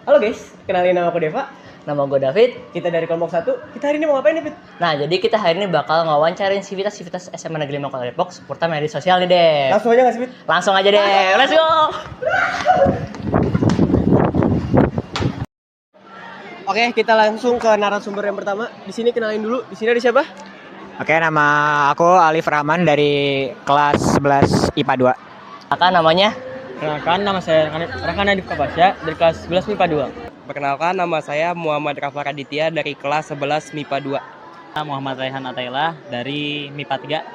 Halo guys, kenalin nama aku Deva. Nama gue David. Kita dari kelompok 1. Kita hari ini mau ngapain nih, Fit? Nah, jadi kita hari ini bakal ngawancarain civitas SMA Negeri 5 Kota Depok seputar media sosial nih, Dep. Langsung aja nggak sih, Fit? Langsung aja deh, let's go! Oke, kita langsung ke narasumber yang pertama. Di sini kenalin dulu. Di sini ada siapa? Oke, nama aku Alif Rahman dari kelas 11 IPA 2. Maka namanya Perkenalkan, nama saya Rakan Adif Kapasya dari kelas 11 MIPA 2. Perkenalkan, nama saya Muhammad Rafa Raditya dari kelas 11 MIPA 2. Muhammad Raihan Ataila dari MIPA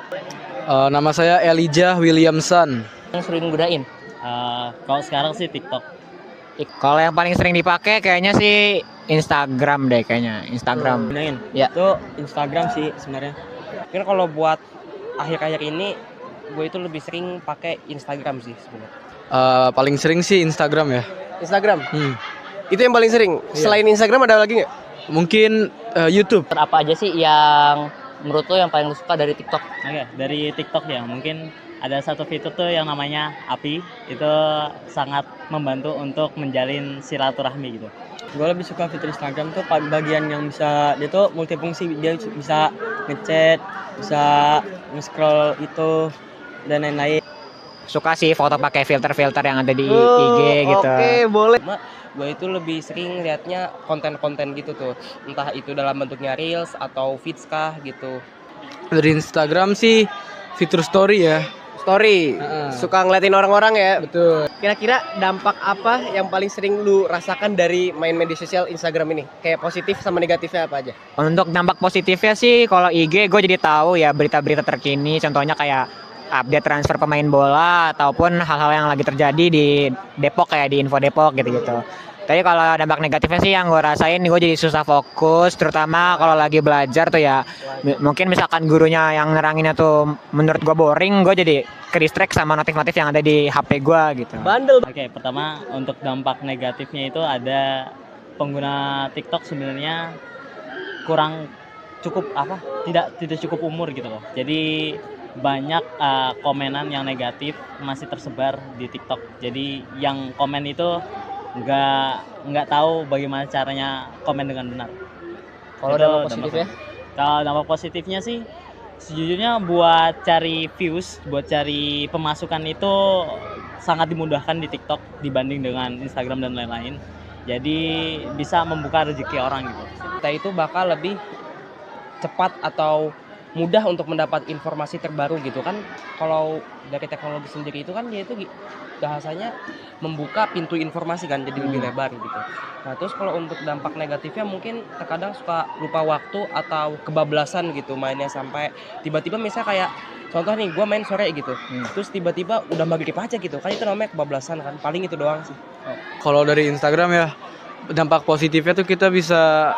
3. Nama saya Elijah Williamson. yang sering gunain. Kalau sekarang sih TikTok. Kalau yang paling sering dipakai kayaknya sih Instagram deh kayaknya. Instagram. Gunain. Ya. Itu Instagram sih sebenarnya. Mungkin kalau buat akhir-akhir ini, gue itu lebih sering pakai Instagram sih sebenarnya. Paling sering sih Instagram ya. Instagram. Hmm. Itu yang paling sering. Selain Instagram ada lagi nggak? Mungkin YouTube. Apa aja sih yang menurut lo yang paling lo suka dari TikTok? Oke, dari TikTok ya. Mungkin ada satu fitur tuh yang namanya API. Itu sangat membantu untuk menjalin silaturahmi gitu. Gue lebih suka fitur Instagram tuh bagian yang bisa dia tuh multifungsi. Dia bisa ngechat, bisa nge-scroll itu dan lain-lain. Suka sih foto pakai filter-filter yang ada di IG gitu. Oke, boleh. Gue itu lebih sering liatnya konten-konten gitu tuh. Entah itu dalam bentuknya Reels atau Feeds kah gitu. Dari Instagram sih fitur story ya. Story. Suka ngeliatin orang-orang ya. Betul. Kira-kira dampak apa yang paling sering lu rasakan dari main media sosial Instagram ini? Kayak positif sama negatifnya apa aja? Untuk dampak positifnya sih kalau IG gue jadi tahu ya berita-berita terkini, contohnya kayak update transfer pemain bola ataupun hal-hal yang lagi terjadi di Depok kayak di Info Depok gitu-gitu. Tapi kalau dampak negatifnya sih yang gue rasain gue jadi susah fokus, terutama kalau lagi belajar tuh ya. Mungkin misalkan gurunya yang neranginnya tuh menurut gue boring, gue jadi ke-distract sama notif-notif yang ada di HP gue gitu. Bandel. Oke, pertama untuk dampak negatifnya itu ada pengguna TikTok sebenarnya kurang cukup tidak cukup umur gitu loh. Jadi banyak komenan yang negatif masih tersebar di TikTok. Jadi yang komen itu nggak tahu bagaimana caranya komen dengan benar. Kalau Itu dampak positifnya? Kalau dampak positifnya sih sejujurnya buat cari views, buat cari pemasukan itu sangat dimudahkan di TikTok dibanding dengan Instagram dan lain-lain. Jadi bisa membuka rezeki orang gitu. Kita itu bakal lebih cepat atau mudah untuk mendapat informasi terbaru gitu kan. Kalau dari teknologi sendiri itu kan dia itu bahasanya membuka pintu informasi kan, jadi lebih lebar gitu. Nah terus kalau untuk dampak negatifnya mungkin terkadang suka lupa waktu atau kebablasan gitu mainnya, sampai tiba-tiba misalnya kayak contoh nih gue main sore gitu, terus tiba-tiba udah maghrib aja gitu kan, itu namanya kebablasan kan. Paling itu doang sih. Kalau dari Instagram ya dampak positifnya tuh kita bisa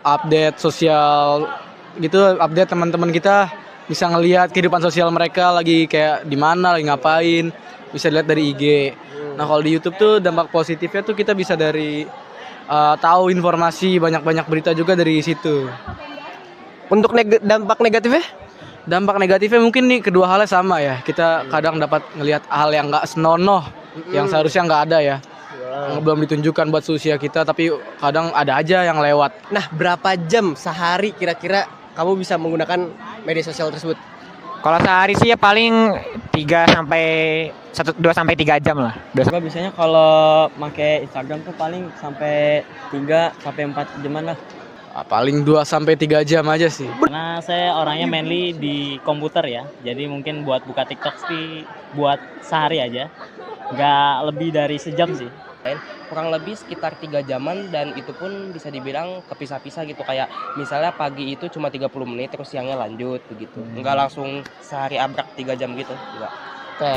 update sosial gitu, update teman-teman kita, bisa ngelihat kehidupan sosial mereka lagi kayak di mana, lagi ngapain, bisa dilihat dari IG. Nah kalau di YouTube tuh dampak positifnya tuh kita bisa dari tahu informasi, banyak-banyak berita juga dari situ. Untuk dampak negatifnya? Dampak negatifnya mungkin nih kedua halnya sama ya. Kita kadang dapat ngelihat hal yang nggak senonoh, yang seharusnya nggak ada ya. Yang belum ditunjukkan buat sosial kita, tapi kadang ada aja yang lewat. Nah, berapa jam sehari kira-kira kamu bisa menggunakan media sosial tersebut? Kalau sehari sih ya paling 2 sampai 3 jam lah. Gue biasanya kalau pakai Instagram tuh paling sampai 3 sampai 4 jaman lah. Paling 2 sampai 3 jam aja sih. Karena saya orangnya mainly di komputer ya. Jadi mungkin buat buka TikTok sih buat sehari aja. Nggak lebih dari sejam sih. Kurang lebih sekitar 3 jaman, dan itu pun bisa dibilang kepisah-pisah gitu. Kayak misalnya pagi itu cuma 30 menit terus siangnya lanjut begitu. Enggak langsung sehari abrak 3 jam gitu. Enggak. Oke.